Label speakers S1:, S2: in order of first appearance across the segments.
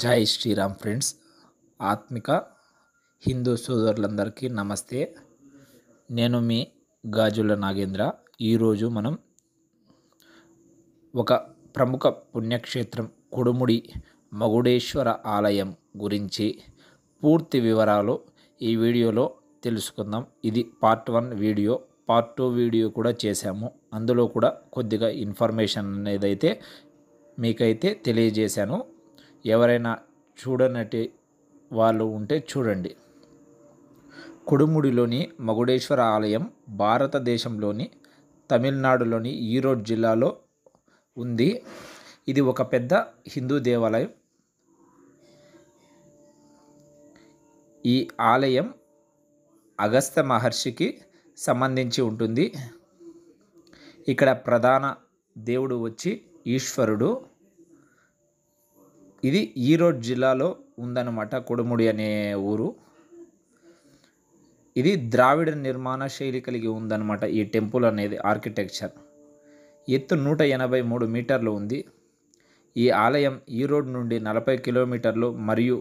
S1: జై శ్రీరామ్ ఫ్రెండ్స్. ఆత్మిక హిందూ సోదరులందరికీ నమస్తే. నేను మీ గాజుల నాగేంద్ర. ఈరోజు మనం ఒక ప్రముఖ పుణ్యక్షేత్రం కొడుముడి మగుడేశ్వర ఆలయం గురించి పూర్తి వివరాలు ఈ వీడియోలో తెలుసుకుందాం. ఇది పార్ట్ 1 వీడియో. పార్ట్ 2 వీడియో కూడా చేశాము. అందులో కూడా కొద్దిగా ఇన్ఫర్మేషన్ అనేదైతే మీకైతే తెలియజేశాను. ఎవరైనా చూడనటి వాళ్ళు ఉంటే చూడండి. కొడుముడిలోని మగుడేశ్వర ఆలయం భారతదేశంలోని తమిళనాడులోని ఈరోడ్ జిల్లాలో ఉంది. ఇది ఒక పెద్ద హిందూ దేవాలయం. ఈ ఆలయం అగస్త్య మహర్షికి సంబంధించి ఉంటుంది. ఇక్కడ ప్రధాన దేవుడు వచ్చి ఈశ్వరుడు. ఇది ఈరోడ్ జిల్లాలో ఉందన్నమాట. కొడుముడి అనే ఊరు. ఇది ద్రావిడ నిర్మాణ శైలి కలిగి ఉందన్నమాట. ఈ టెంపుల్ అనేది ఆర్కిటెక్చర్ ఎత్తు 183 మీటర్లు ఉంది. ఈ ఆలయం ఈరోడ్ నుండి 40 కిలోమీటర్లు మరియు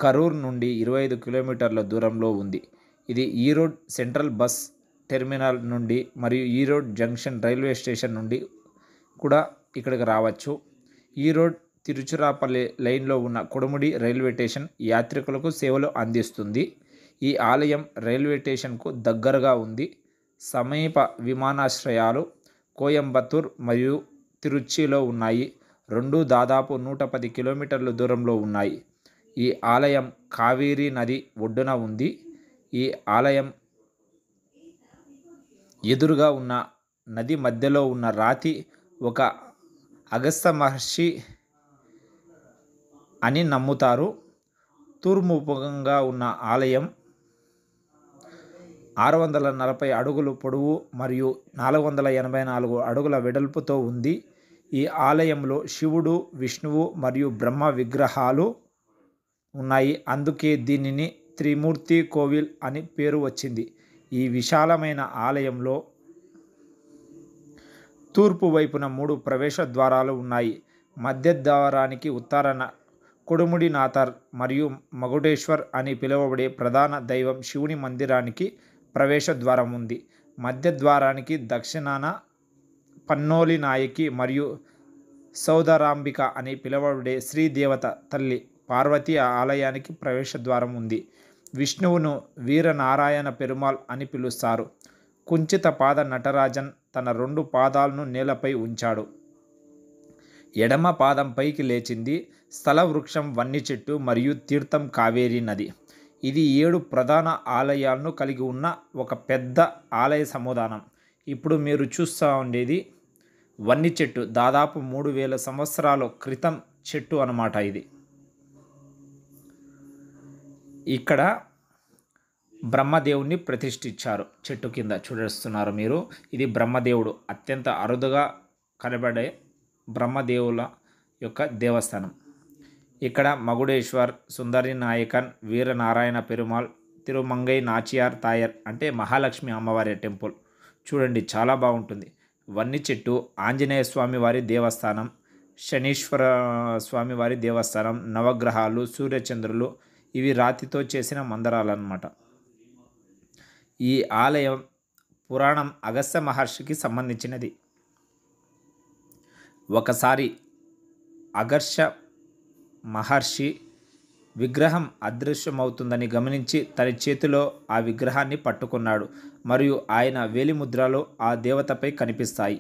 S1: కరూర్ నుండి 25 కిలోమీటర్ల దూరంలో ఉంది. ఇది ఈరోడ్ సెంట్రల్ బస్ టెర్మినల్ నుండి మరియు ఈరోడ్ జంక్షన్ రైల్వే స్టేషన్ నుండి కూడా ఇక్కడికి రావచ్చు. ఈరోడ్ తిరుచిరాపల్లి లైన్లో ఉన్న కొడుముడి రైల్వే స్టేషన్ యాత్రికులకు సేవలు అందిస్తుంది. ఈ ఆలయం రైల్వే స్టేషన్కు దగ్గరగా ఉంది. సమీప విమానాశ్రయాలు కోయంబత్తూర్ మరియు తిరుచిలో ఉన్నాయి. రెండు దాదాపు 110 కిలోమీటర్ల దూరంలో ఉన్నాయి. ఈ ఆలయం కావేరీ నది ఒడ్డున ఉంది. ఈ ఆలయం ఎదురుగా ఉన్న నది మధ్యలో ఉన్న రాతి ఒక అగస్త్య మహర్షి అని నమ్ముతారు. తూర్పుముఖంగా ఉన్న ఆలయం 640 అడుగులు పొడవు మరియు 484 అడుగుల వెడల్పుతో ఉంది. ఈ ఆలయంలో శివుడు, విష్ణువు మరియు బ్రహ్మ విగ్రహాలు ఉన్నాయి. అందుకే దీనిని త్రిమూర్తి కోవిల్ అని పేరు వచ్చింది. ఈ విశాలమైన ఆలయంలో తూర్పు వైపున 3 ప్రవేశ ద్వారాలు ఉన్నాయి. మధ్య ద్వారానికి ఉత్తరాన కొడుముడినాథర్ మరియు మగుడేశ్వర్ అని పిలువబడే ప్రధాన దైవం శివుని మందిరానికి ప్రవేశ ద్వారం ఉంది. మధ్య ద్వారానికి దక్షిణాన పన్నోలి నాయకి మరియు సౌదరాంబిక అని పిలువబడే శ్రీదేవత తల్లి పార్వతి ఆలయానికి ప్రవేశ ద్వారం ఉంది. విష్ణువును వీరనారాయణ పెరుమాళ్ అని పిలుస్తారు. కుంచిత పాద నటరాజన్ తన 2 పాదాలను నేలపై ఉంచాడు. ఎడమ పాదం పైకి లేచింది. స్థల వృక్షం వన్ని చెట్టు మరియు తీర్థం కావేరీ నది. ఇది 7 ప్రధాన ఆలయాలను కలిగి ఉన్న ఒక పెద్ద ఆలయ సముదానం. ఇప్పుడు మీరు చూస్తూ ఉండేది వన్ని చెట్టు. దాదాపు 3000 సంవత్సరాల క్రితం చెట్టు అన్నమాట. ఇది ఇక్కడ బ్రహ్మదేవుని ప్రతిష్ఠించారు. చెట్టు కింద చూడస్తున్నారు మీరు. ఇది బ్రహ్మదేవుడు, అత్యంత అరుదుగా కనబడే బ్రహ్మదేవుల యొక్క దేవస్థానం. ఇక్కడ మగుడేశ్వర్, సుందరి నాయకన్, వీరనారాయణ పెరుమాళ్, తిరుమంగై నాచియార్ తాయర్ అంటే మహాలక్ష్మి అమ్మవారి టెంపుల్. చూడండి, చాలా బాగుంటుంది. వన్ని చెట్టు, ఆంజనేయ స్వామి వారి దేవస్థానం, శనీశ్వర స్వామి వారి దేవస్థానం, నవగ్రహాలు, సూర్యచంద్రులు, ఇవి రాతితో చేసిన మందిరాలు అన్నమాట. ఈ ఆలయం పురాణం అగస్త్య మహర్షికి సంబంధించినది. ఒకసారి అగస్త్య మహర్షి విగ్రహం అదృశ్యమవుతుందని గమనించి తన చేతిలో ఆ విగ్రహాన్ని పట్టుకున్నాడు మరియు ఆయన వేలిముద్రలు ఆ దేవతపై కనిపిస్తాయి.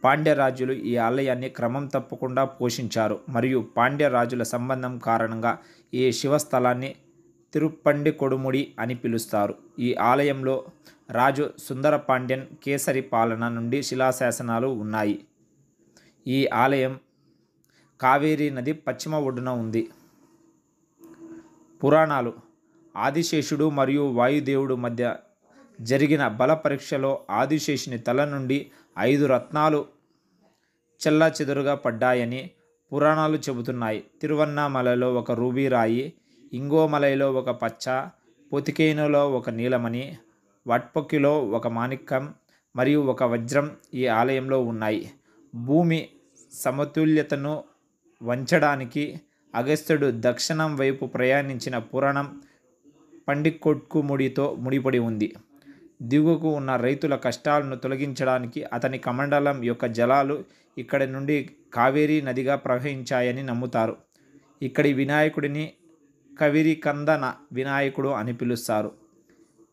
S1: పాండ్యరాజులు ఈ ఆలయాన్ని క్రమం తప్పకుండా పోషించారు మరియు పాండ్యరాజుల సంబంధం కారణంగా ఈ శివస్థలాన్ని తిరుప్పండి కొడుముడి అని పిలుస్తారు. ఈ ఆలయంలో రాజు సుందర పాండ్యన్ కేసరి పాలన నుండి శిలాశాసనాలు ఉన్నాయి. ఈ ఆలయం కావేరీ నది పశ్చిమ ఒడ్డున ఉంది. పురాణాలు ఆదిశేషుడు మరియు వాయుదేవుడు మధ్య జరిగిన బల పరీక్షలో ఆదిశేషుని తల నుండి 5 రత్నాలు చెల్లాచెదురుగా పడ్డాయని పురాణాలు చెబుతున్నాయి. తిరువన్నామలలో ఒక రూబీ రాయి, ఇంగోమలైలో ఒక పచ్చ, పొతికేనులో ఒక నీలమణి, వట్పొక్కిలో ఒక మాణిక్యం మరియు ఒక వజ్రం ఈ ఆలయంలో ఉన్నాయి. భూమి సమతుల్యతను వంచడానికి అగస్త్యుడు దక్షిణం వైపు ప్రయాణించిన పురాణం పండికొట్కుముడితో ముడిపడి ఉంది. దిగువకు ఉన్న రైతుల కష్టాలను తొలగించడానికి అతని కమండలం యొక్క జలాలు ఇక్కడి నుండి కావేరీ నదిగా ప్రవహించాయని నమ్ముతారు. ఇక్కడి వినాయకుడిని కవిరికందన వినాయకుడు అని పిలుస్తారు.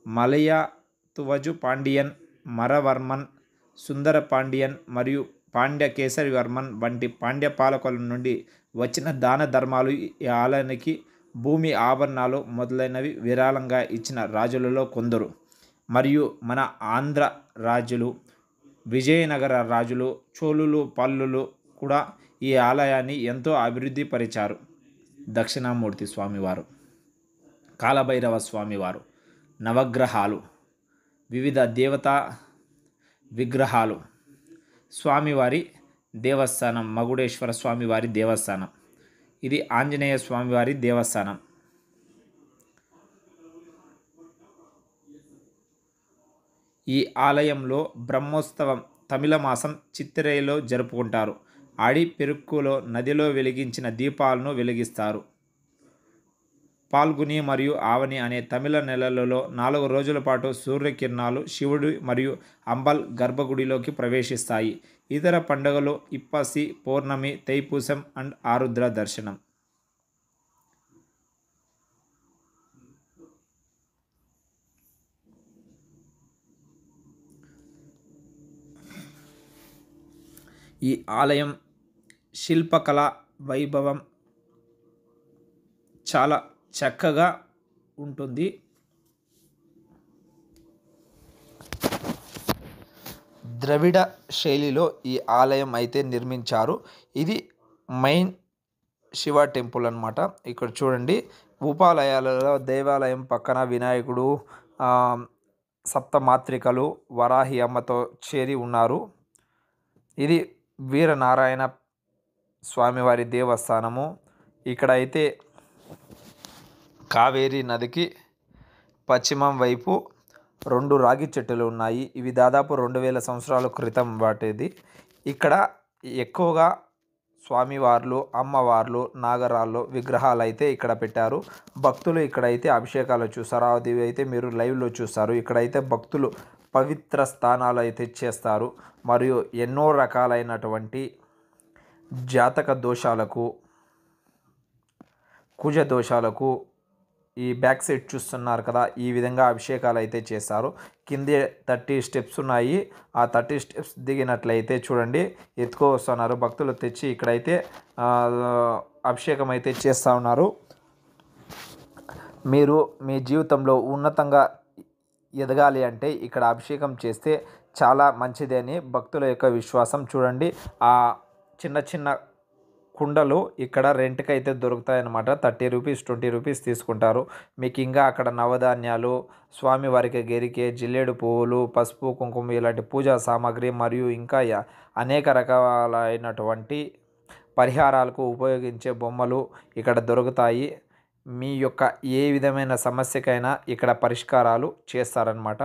S1: మలయ తువజు పాండియన్, మరవర్మన్, సుందర పాండియన్ మరియు పాండ్య కేసరివర్మన్ వంటి పాండ్య పాలకుల నుండి వచ్చిన దాన ధర్మాలు ఈ ఆలయానికి భూమి, ఆభరణాలు మొదలైనవి విరాళంగా ఇచ్చిన రాజులలో కొందరు. మరియు మన ఆంధ్ర రాజులు, విజయనగర రాజులు, చోళులు, పల్లులు కూడా ఈ ఆలయాన్ని ఎంతో అభివృద్ధి పరిచారు. దక్షిణామూర్తి స్వామివారు, కాలభైరవ స్వామివారు, నవగ్రహాలు, వివిధ దేవతా విగ్రహాలు, స్వామివారి దేవస్థానం, మగుడేశ్వర స్వామివారి దేవస్థానం, ఇది ఆంజనేయ స్వామివారి దేవస్థానం. ఈ ఆలయంలో బ్రహ్మోత్సవం తమిళ మాసం చిత్తిరైలో జరుపుకుంటారు. ఆడి పెరుక్కులో నదిలో వెలిగించిన దీపాలను వెలిగిస్తారు. పాల్గుని మరియు ఆవని అనే తమిళ నెలలలో 4 రోజుల పాటు సూర్యకిరణాలు శివుడు మరియు అంబల్ గర్భగుడిలోకి ప్రవేశిస్తాయి. ఇతర పండుగలు ఇప్పసి, పౌర్ణమి, తైపూసం అండ్ ఆరుద్ర దర్శనం. ఈ ఆలయం శిల్పకళ వైభవం చాలా చక్కగా ఉంటుంది. ద్రవిడ శైలిలో ఈ ఆలయం అయితే నిర్మించారు. ఇది మెయిన్ శివ టెంపుల్ అన్నమాట. ఇక్కడ చూడండి, ఉపాలయాలలో దేవాలయం పక్కన వినాయకుడు, సప్తమాత్రికలు, వరాహి అమ్మతో చేరి ఉన్నారు. ఇది వీరనారాయణ స్వామివారి దేవస్థానము. ఇక్కడ అయితే కావేరీ నదికి పశ్చిమం వైపు 2 రాగి చెట్టులు ఉన్నాయి. ఇవి దాదాపు 2000 సంవత్సరాల క్రితం వాటిది. ఇక్కడ ఎక్కువగా స్వామివార్లు, అమ్మవార్లు, నాగరాళ్ళు విగ్రహాలు అయితే ఇక్కడ పెట్టారు. భక్తులు ఇక్కడైతే అభిషేకాలు చూస్తారు. అది అయితే మీరు లైవ్లో చూస్తారు. ఇక్కడైతే భక్తులు పవిత్ర స్థానాలు అయితే చేస్తారు. మరియు ఎన్నో రకాలైనటువంటి జాతక దోషాలకు, కుజ దోషాలకు ఈ బ్యాక్ సైడ్ చూస్తున్నారు కదా, ఈ విధంగా అభిషేకాలు అయితే చేస్తారు. కిందే 30 స్టెప్స్ ఉన్నాయి. ఆ 30 స్టెప్స్ దిగినట్లయితే చూడండి ఎత్తుకో వస్తున్నారు భక్తులు తెచ్చి ఇక్కడైతే అభిషేకం అయితే చేస్తూ ఉన్నారు. మీరు మీ జీవితంలో ఉన్నతంగా ఎదగాలి అంటే ఇక్కడ అభిషేకం చేస్తే చాలా మంచిది అని భక్తుల యొక్క విశ్వాసం. చూడండి, ఆ చిన్న చిన్న కుండలు ఇక్కడ రెంట్కి అయితే దొరుకుతాయన్నమాట. 30 రూపీస్, 20 రూపీస్ తీసుకుంటారు. మీకు ఇంకా అక్కడ నవధాన్యాలు, స్వామివారికి గెరికే, జిల్లేడు పువ్వులు, పసుపు, కుంకుమ ఇలాంటి పూజా సామాగ్రి మరియు ఇంకా అనేక రకాలైనటువంటి పరిహారాలకు ఉపయోగించే బొమ్మలు ఇక్కడ దొరుకుతాయి. మీ యొక్క ఏ విధమైన సమస్యకైనా ఇక్కడ పరిష్కారాలు చేస్తారనమాట.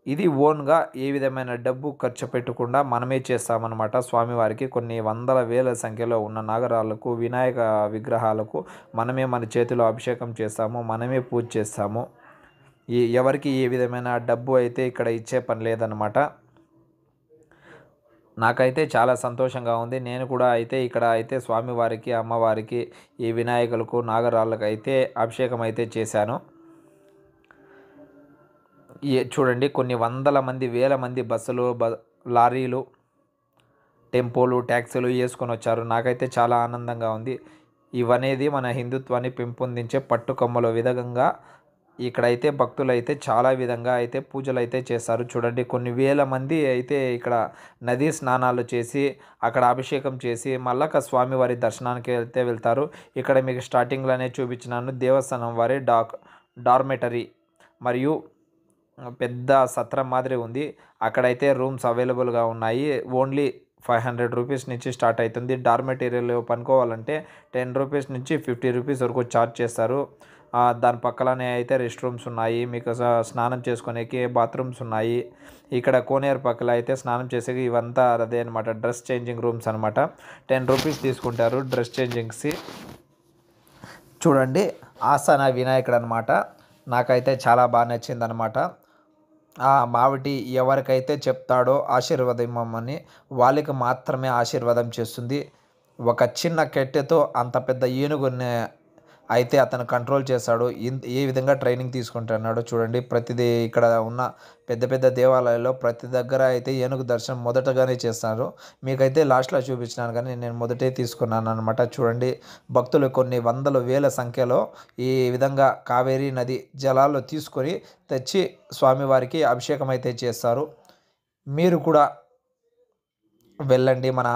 S1: ఇది ఓన్గా ఏ విధమైన డబ్బు ఖర్చు పెట్టకుండా మనమే చేస్తామన్నమాట. స్వామివారికి కొన్ని వందల వేల సంఖ్యలో ఉన్న నాగరాలకు, వినాయక విగ్రహాలకు మనమే మన చేతిలో అభిషేకం చేస్తాము, మనమే పూజ చేస్తాము. ఎవరికి ఏ విధమైన డబ్బు అయితే ఇక్కడ ఇచ్చే పని లేదన్నమాట. నాకైతే చాలా సంతోషంగా ఉంది. నేను కూడా అయితే ఇక్కడ అయితే స్వామివారికి, అమ్మవారికి, ఈ వినాయకులకు, నాగరాళ్ళకు అయితే అభిషేకం అయితే చేశాను. చూడండి, కొన్ని వందల మంది, వేల మంది బస్సులు, లారీలు, టెంపోలు, ట్యాక్సీలు వేసుకొని వచ్చారు. నాకైతే చాలా ఆనందంగా ఉంది. ఇవనేది మన హిందుత్వాన్ని పెంపొందించే పట్టుకొమ్మల విధంగా ఇక్కడైతే భక్తులు అయితే చాలా విధంగా అయితే పూజలు అయితే చేస్తారు. చూడండి, కొన్ని వేల మంది అయితే ఇక్కడ నదీ స్నానాలు చేసి అక్కడ అభిషేకం చేసి మళ్ళా స్వామివారి దర్శనానికి అయితే వెళ్తారు. ఇక్కడ మీకు స్టార్టింగ్లోనే చూపించినాను, దేవస్థానం వారి డార్మెటరీ మరియు పెద్ద సత్రం మాదిరి ఉంది. అక్కడైతే రూమ్స్ అవైలబుల్గా ఉన్నాయి. ఓన్లీ 500 రూపీస్ నుంచి స్టార్ట్ అవుతుంది. డార్మెటీరియల్ పనుకోవాలంటే 10 రూపీస్ నుంచి 50 రూపీస్ వరకు ఛార్జ్ చేస్తారు. దాని పక్కలనే అయితే రెస్ట్ రూమ్స్ ఉన్నాయి. మీకు స్నానం చేసుకునేకి బాత్రూమ్స్ ఉన్నాయి. ఇక్కడ కోనేరు పక్కల అయితే స్నానం చేసేకి ఇవంతా అదే అనమాట, డ్రెస్ చేంజింగ్ రూమ్స్ అనమాట. 10 రూపీస్ తీసుకుంటారు డ్రెస్ చేంజింగ్స్కి. చూడండి ఆసన వినాయకుడు అనమాట. నాకైతే చాలా బాగా నచ్చిందనమాట. ఆ మావిటి ఎవరికైతే చెప్తాడో ఆశీర్వాదం ఇమ్మని వాళ్ళకి మాత్రమే ఆశీర్వాదం చేస్తుంది. ఒక చిన్న కట్టెతో అంత పెద్ద ఏనుగుని అయితే అతను కంట్రోల్ చేశాడు. ఏ విధంగా ట్రైనింగ్ తీసుకుంటున్నాడో చూడండి. ప్రతిదీ ఇక్కడ ఉన్న పెద్ద పెద్ద దేవాలయాల్లో ప్రతి దగ్గర అయితే ఏనుగు దర్శనం మొదటగానే చేస్తారు. మీకైతే లాస్ట్లో చూపించినాను కానీ నేను మొదటే తీసుకున్నాను అనమాట. చూడండి భక్తులు కొన్ని వందల వేల సంఖ్యలో ఈ విధంగా కావేరీ నది జలాలు తీసుకొని తెచ్చి స్వామివారికి అభిషేకం అయితే చేస్తారు. మీరు కూడా వెళ్ళండి. మన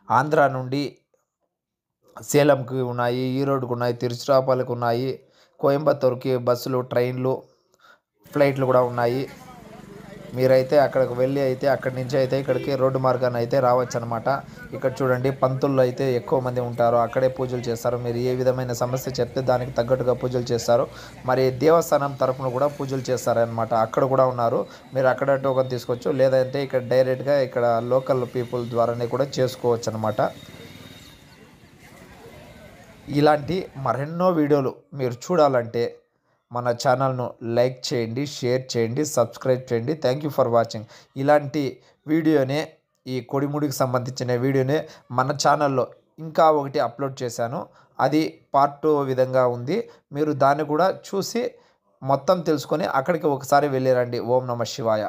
S1: ఆంధ్ర నుండి సేలంకి ఉన్నాయి, ఈరోడ్కి ఉన్నాయి, తిరుచిరాపల్లికి ఉన్నాయి, కోయంబత్తూర్కి బస్సులు, ట్రైన్లు, ఫ్లైట్లు కూడా ఉన్నాయి. మీరైతే అక్కడికి వెళ్ళి అయితే అక్కడి నుంచి అయితే ఇక్కడికి రోడ్డు మార్గాన్ని అయితే రావచ్చు అనమాట. ఇక్కడ చూడండి పంతుల్లో అయితే ఎక్కువ మంది ఉంటారు, అక్కడే పూజలు చేస్తారు. మీరు ఏ విధమైన సమస్య చెప్తే దానికి తగ్గట్టుగా పూజలు చేస్తారు. మరి దేవస్థానం తరఫున కూడా పూజలు చేస్తారనమాట. అక్కడ కూడా ఉన్నారు. మీరు అక్కడ టోకెన్ తీసుకోవచ్చు, లేదంటే ఇక్కడ డైరెక్ట్గా ఇక్కడ లోకల్ పీపుల్ ద్వారానే కూడా చేసుకోవచ్చు అనమాట. ఇలాంటి మరెన్నో వీడియోలు మీరు చూడాలంటే మన ఛానల్ను లైక్ చేయండి, షేర్ చేయండి, సబ్స్క్రైబ్ చేయండి. Thank you for watching. ఇలాంటి వీడియోనే ఈ కొడిముడికి సంబంధించిన వీడియోనే మన ఛానల్లో ఇంకా ఒకటి అప్లోడ్ చేశాను. అది పార్ట్ 2 విధంగా ఉంది. మీరు దాన్ని కూడా చూసి మొత్తం తెలుసుకొని అక్కడికి ఒకసారి వెళ్ళిరండి. ఓం నమః శివాయ.